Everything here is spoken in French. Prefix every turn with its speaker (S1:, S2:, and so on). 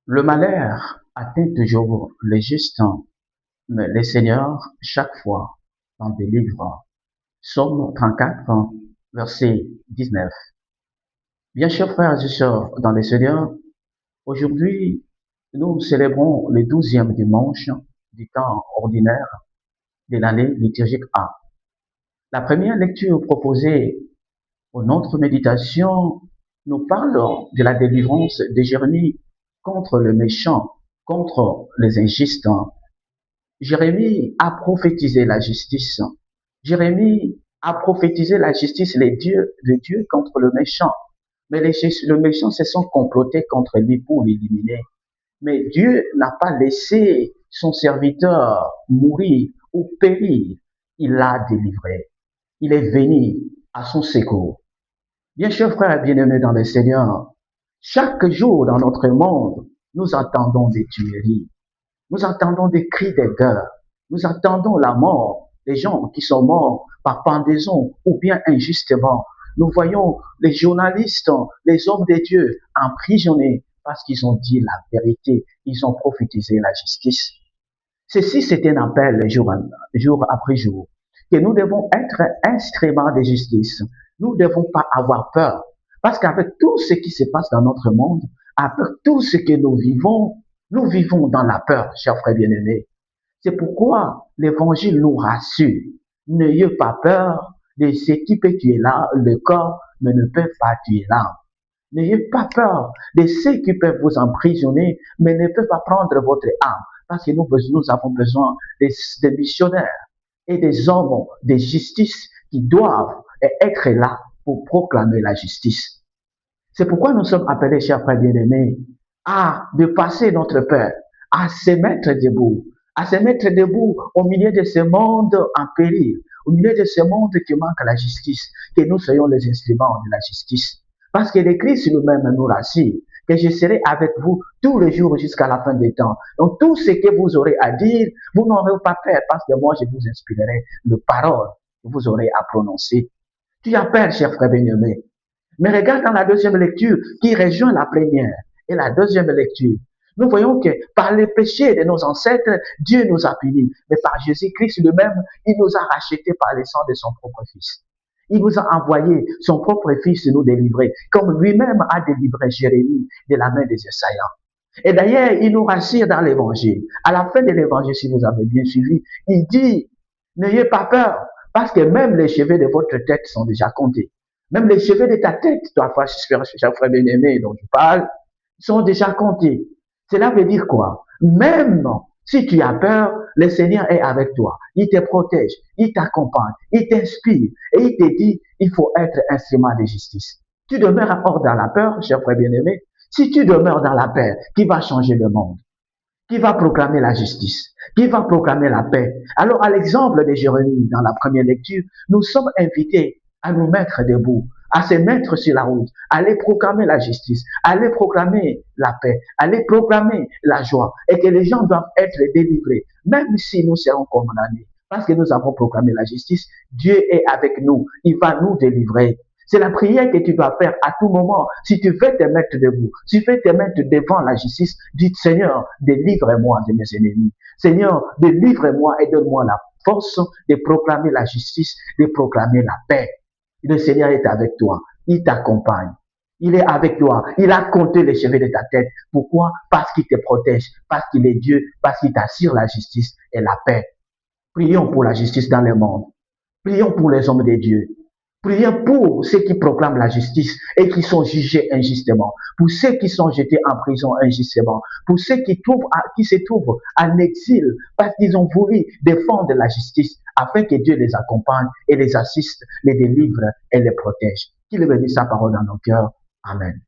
S1: Le malheur atteint toujours les justes, mais le Seigneur, chaque fois, en délivre. Psaume 34, verset 19. Bien chers frères et sœurs dans le Seigneur, aujourd'hui, nous célébrons le 12e dimanche du temps ordinaire de l'année liturgique A. La première lecture proposée pour notre méditation nous parle de la délivrance de Jérémie contre le méchant, contre les injustes. Jérémie a prophétisé la justice. Jérémie a prophétisé la justice, les dieux, de Dieu contre le méchant. Mais le méchant se sont complotés contre lui pour l'éliminer. Mais Dieu n'a pas laissé son serviteur mourir ou périr. Il l'a délivré. Il est venu à son secours. Bien chers frères et bien-aimés dans le Seigneur, chaque jour dans notre monde, nous entendons des tueries. Nous entendons des cris de guerre. Nous entendons la mort, les gens qui sont morts par pendaison ou bien injustement. Nous voyons les journalistes, les hommes de Dieu emprisonnés parce qu'ils ont dit la vérité, ils ont prophétisé la justice. Ceci, c'est un appel jour après jour, que nous devons être instruments de justice. Nous ne devons pas avoir peur, parce qu'avec tout ce qui se passe dans notre monde, avec tout ce que nous vivons dans la peur, chers frères bien-aimés. C'est pourquoi l'évangile nous rassure. N'ayez pas peur de ce qui peut tuer là, le corps, mais ne peut pas tuer l'âme. N'ayez pas peur de ceux qui peuvent vous emprisonner, mais ne peuvent pas prendre votre âme. Parce que nous avons besoin des missionnaires et des hommes de justice qui doivent être là pour proclamer la justice. C'est pourquoi nous sommes appelés, chers frères bien-aimés, à dépasser notre peur, à se mettre debout au milieu de ce monde en péril, au milieu de ce monde qui manque la justice, que nous soyons les instruments de la justice. Parce que le Christ lui-même nous rassure que je serai avec vous tous les jours jusqu'à la fin des temps. Donc tout ce que vous aurez à dire, vous n'aurez pas peur parce que moi je vous inspirerai les paroles que vous aurez à prononcer. Tu as peur, cher frère bien-aimé. Mais regarde dans la deuxième lecture qui rejoint la première et la deuxième lecture. Nous voyons que par les péchés de nos ancêtres, Dieu nous a punis. Mais par Jésus-Christ lui-même, il nous a rachetés par le sang de son propre Fils. Il nous a envoyé son propre Fils nous délivrer, comme lui-même a délivré Jérémie de la main des assaillants. Et d'ailleurs, il nous rassure dans l'évangile. À la fin de l'évangile, si vous avez bien suivi, il dit, n'ayez pas peur, parce que même les cheveux de votre tête sont déjà comptés. Même les cheveux de ta tête, toi, frère bien-aimé dont je parle, sont déjà comptés. Cela veut dire quoi? Même si tu as peur, le Seigneur est avec toi. Il te protège, il t'accompagne, il t'inspire et il te dit, il faut être instrument de justice. Tu demeures hors dans la peur, cher frère bien-aimé. Si tu demeures dans la paix, qui va changer le monde? Qui va proclamer la justice? Qui va proclamer la paix? Alors, à l'exemple de Jérémie dans la première lecture, nous sommes invités à nous mettre debout, à se mettre sur la route, à aller proclamer la justice, à aller proclamer la paix, à aller proclamer la joie, et que les gens doivent être délivrés, même si nous serons condamnés. Parce que nous avons proclamé la justice, Dieu est avec nous, il va nous délivrer. C'est la prière que tu dois faire à tout moment. Si tu veux te mettre debout, si tu veux te mettre devant la justice, dis Seigneur, délivre-moi de mes ennemis. Seigneur, délivre-moi et donne-moi la force de proclamer la justice, de proclamer la paix. Le Seigneur est avec toi. Il t'accompagne. Il est avec toi. Il a compté les cheveux de ta tête. Pourquoi? Parce qu'il te protège, parce qu'il est Dieu, parce qu'il t'assure la justice et la paix. Prions pour la justice dans le monde. Prions pour les hommes de Dieu. Prions pour ceux qui proclament la justice et qui sont jugés injustement, pour ceux qui sont jetés en prison injustement, pour ceux qui se trouvent en exil parce qu'ils ont voulu défendre la justice, afin que Dieu les accompagne et les assiste, les délivre et les protège. Qu'il bénisse sa parole dans nos cœurs. Amen.